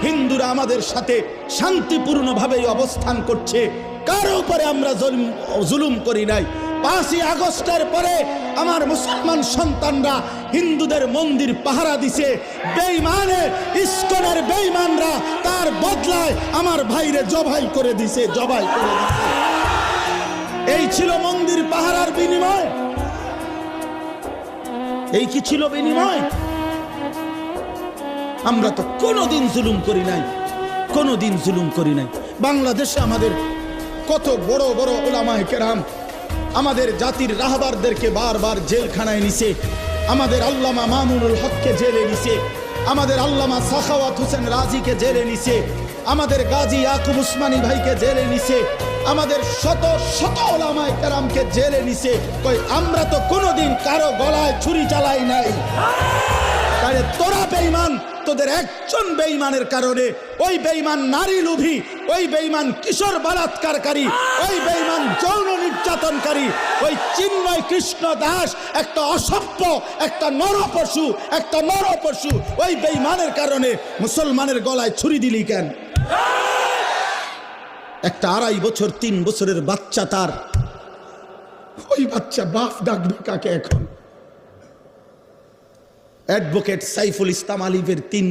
হিন্দুরা আমাদের সাথে শান্তিপূর্ণভাবে অবস্থান করছে, কারো উপরে আমরা জুলুম করি নাই। 5ই আগস্টের পরে আমার মুসলমান সন্তানরা হিন্দুদের মন্দির পাহারা দিছে, বেঈমানের ইস্কনের বেঈমানরা তার বদলায় আমার ভাইরে জবাই করে দিছে। এই ছিল মন্দির পাহারার বিনিময়? এই কি ছিল বিনিময়? আমরা তো কোনোদিন জুলুম করি নাই, কোনোদিন জুলুম করি নাই। বাংলাদেশে আমাদের কত বড় বড় উলামায়ে কেরাম আমাদের জাতির রাহবারদেরকে বারবার জেলখানায় নিছে। আমাদের আল্লামা মামুনুল হককে জেলে নিছে, আমাদের আল্লামা সাখাওয়াত হোসেন রাজিকে জেলে নিছে, আমাদের গাজী ইয়াকুব উসমানী ভাইকে জেলে নিছে, আমাদের শত শত উলামায়ে কেরামকে জেলে নিছে। কই আমরা তো কোনোদিন কারো গলায় ছুরি চালাই নাই। তাহলে তোরা বেঈমান, তোদের একজন বেঈমানের কারণে ওই বেঈমান নারী লোভী, ওই বেঈমান কিশোর বলাৎকারকারী, ওই বেঈমান যৌন নির্যাতনকারী, ওই চিন্ময় কৃষ্ণ দাস একটা অসভ্য, একটা নরপশু, ওই বেঈমানের কারণে মুসলমানের গলায় ছুরি দিলি কেন? একটা 2.5 বছর 3 বছরের বাচ্চা, তার ওই বাচ্চা বাপ ডাকবে কাকে এখন? অ্যাডভোকেট সাইফুল ইসলাম আলিফের 3